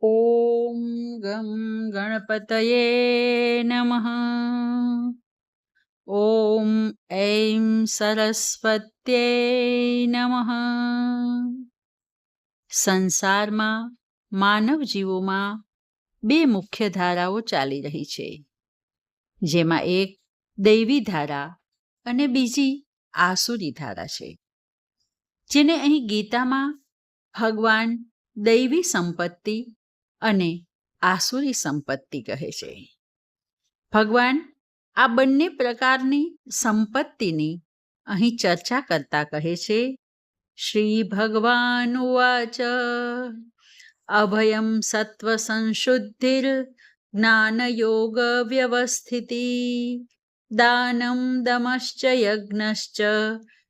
ॐ गं गणपतये नमः। ॐ ऐं સરસ્વત્यै નમઃ. સંસારમાં માનવ જીવોમાં બે મુખ્ય ધારાઓ ચાલી રહી છે, જેમાં એક દૈવી ધારા અને બીજી આસુરી ધારા છે, જેને અહીં ગીતામાં ભગવાન દૈવી સંપત્તિ અને આસુરી સંપત્તિ કહે છે. ભગવાન આ બંને પ્રકારની સંપત્તિની અહીં ચર્ચા કરતા કહે છે. શ્રી ભગવાન ઉવાચ અભયમ સત્વ સંશુદ્ધિર જ્ઞાન યોગ વ્યવસ્થિતિ દાનમ દમશ્ચ યજ્ઞશ્ચ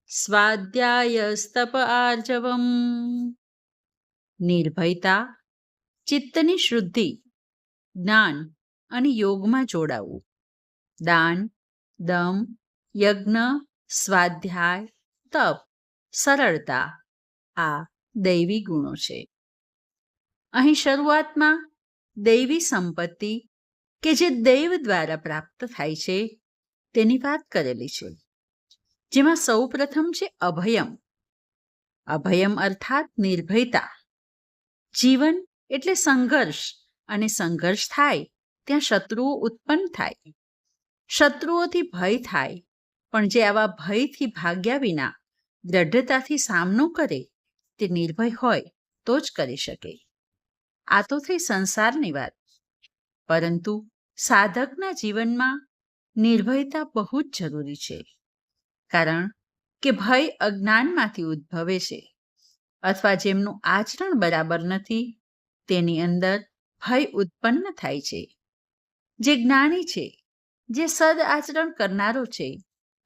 સ્વાધ્યાયસ્તપ આર્જવમ. નિર્ભયતા, ચિત્તની શુદ્ધિ, જ્ઞાન અને યોગમાં જોડાવું, દાન, દમ, યજ્ઞ, સ્વાધ્યાય, તપ, સરળતા આ દૈવી ગુણો છે. અહીં શરૂઆતમાં દૈવી સંપત્તિ કે જે દૈવ દ્વારા પ્રાપ્ત થાય છે તેની વાત કરેલી છે, જેમાં સૌ પ્રથમ છે અભયમ. અભયમ અર્થાત નિર્ભયતા. જીવન એટલે સંઘર્ષ, અને સંઘર્ષ થાય ત્યાં શત્રુઓ ઉત્પન્ન થાય. શત્રુઓથી ભય થાય, પણ જે આવા ભયથી ભાગ્યા વિના દ્રઢતાથી સામનો કરે તે નિર્ભય હોય તો જ કરી શકે. આ તો થઈ સંસારની વાત, પરંતુ સાધકના જીવનમાં નિર્ભયતા બહુ જ જરૂરી છે. કારણ કે ભય અજ્ઞાનમાંથી ઉદ્ભવે છે, અથવા જેમનું આચરણ બરાબર નથી તેની અંદર ભય ઉત્પન્ન થાય છે. જે જ્ઞાની છે, જે સદ આચરણ કરનારો છે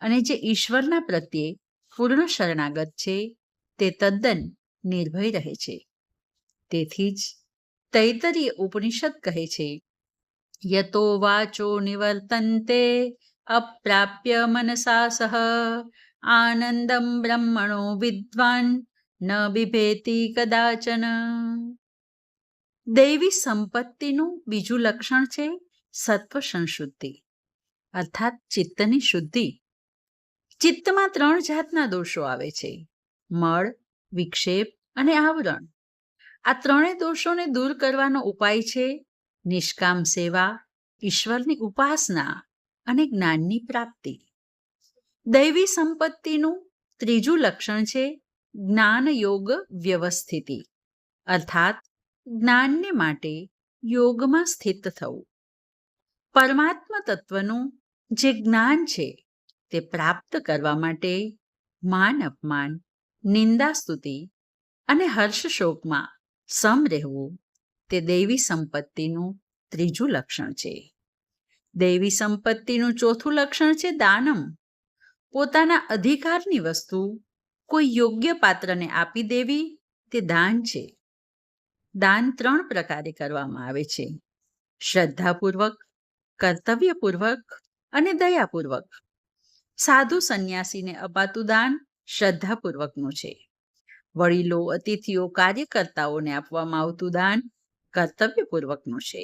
અને જે ઈશ્વરના પ્રત્યે પૂર્ણ શરણાગત છે તે તદ્દન નિર્ભય રહે છે. તેથી જ તૈત્તરીય ઉપનિષદ કહે છે, યતો વાચો નિવર્તન્તે અપ્રાપ્ય મનસા સહ આનંદમ બ્રહ્મણો વિદ્વાન ન બિભેતિ કદાચન. દૈવી સંપત્તિનું બીજું લક્ષણ છે સત્વ સંશુદ્ધિ, અર્થાત ચિત્તની શુદ્ધિ. ચિત્તમાં 3 જાતના દોષો આવે છે: મળ, વિક્ષેપ અને આવરણ. આ 3 દોષોને દૂર કરવાનો ઉપાય છે નિષ્કામ સેવા, ઈશ્વરની ઉપાસના અને જ્ઞાનની પ્રાપ્તિ. દૈવી સંપત્તિનું ત્રીજું લક્ષણ છે જ્ઞાન યોગ વ્યવસ્થિતિ, અર્થાત જ્ઞાનને માટે યોગમાં સ્થિત થવું. પરમાત્મા તત્વનું જે જ્ઞાન છે તે પ્રાપ્ત કરવા માટે માન અપમાન, નિંદા સ્તુતિ અને હર્ષ શોકમાં સમ રહેવું તે દૈવી સંપત્તિનું ત્રીજું લક્ષણ છે. દૈવી સંપત્તિનું ચોથું લક્ષણ છે દાનમ. પોતાના અધિકારની વસ્તુ કોઈ યોગ્ય પાત્રને આપી દેવી તે દાન છે. દાન 3 પ્રકારે કરવામાં આવે છે: શ્રદ્ધાપૂર્વક, કર્તવ્યપૂર્વક અને દયાપૂર્વક. સાધુ સંન્યાસીને અપાતું દાન શ્રદ્ધાપૂર્વકનું છે. વડીલો, અતિથિઓ, કાર્યકર્તાઓને આપવામાં આવતું દાન કર્તવ્યપૂર્વકનું છે.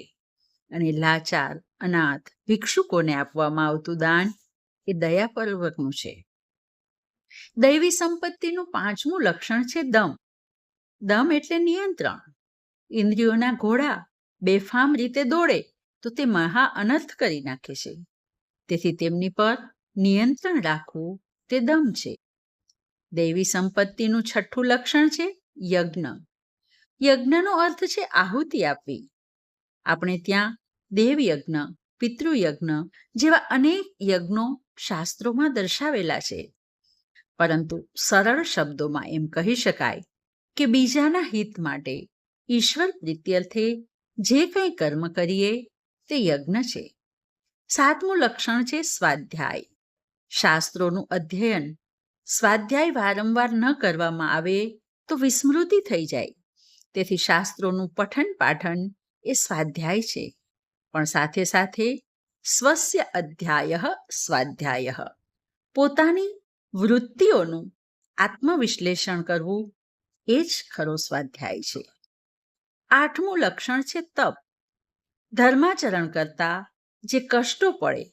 અને લાચાર, અનાથ, ભિક્ષુકોને આપવામાં આવતું દાન એ દયાપૂર્વકનું છે. દૈવી સંપત્તિનું 5મું લક્ષણ છે દમ. દમ એટલે નિયંત્રણ. ઇન્દ્રિયોના ઘોડા બેફામ રીતે દોડે તો તે મહા અનર્થ કરી નાખે છે. તેથી તેમની પર નિયંત્રણ રાખવું તે દમ છે. દૈવી સંપત્તિનું 6થું લક્ષણ છે યજ્ઞ. યજ્ઞનો અર્થ છે આહુતિ આપવી. આપણે ત્યાં દેવયજ્ઞ, પિતૃયજ્ઞ જેવા અનેક યજ્ઞો શાસ્ત્રોમાં દર્શાવેલા છે. પરંતુ સરળ શબ્દોમાં એમ કહી શકાય કે બીજાના હિત માટે ઈશ્વર પ્રીત્યર્થે જે કંઈ કર્મ કરીએ તે યજ્ઞ છે. 7મું લક્ષણ છે સ્વાધ્યાય. શાસ્ત્રોનું અધ્યયન. સ્વાધ્યાય વારંવાર ન કરવામાં આવે તો વિસ્મૃતિ થઈ જાય. તેથી શાસ્ત્રોનું પઠન પાઠન એ સ્વાધ્યાય છે. પણ સાથે સાથે સ્વસ્ય અધ્યાય સ્વાધ્યાય, પોતાની વૃત્તિઓનું આત્મવિશ્લેષણ કરવું એ જ ખરો સ્વાધ્યાય છે. 8મું લક્ષણ છે તપ. ધર્માચરણ કરતા જે કષ્ટો પડે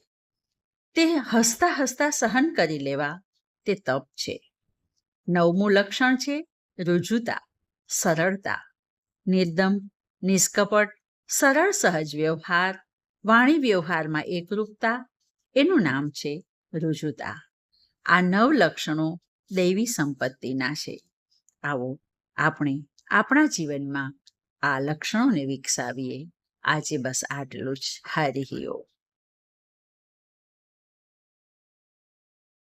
તે હસતા હસતા સહન કરી લેવા તે તપ છે. 9મું લક્ષણ છે ઋજુતા, સરળતા. નિર્દમ, નિષ્કપટ, સરળ સહજ વ્યવહાર, વાણી વ્યવહારમાં એકરૂપતા, એનું નામ છે ઋજુતા. આ 9 લક્ષણો દૈવી સંપત્તિના છે. આવો આપણે આપણા જીવનમાં આ લક્ષણોને વિકસાવીએ. આજે બસ આટલું જ. હરિ ઓમ.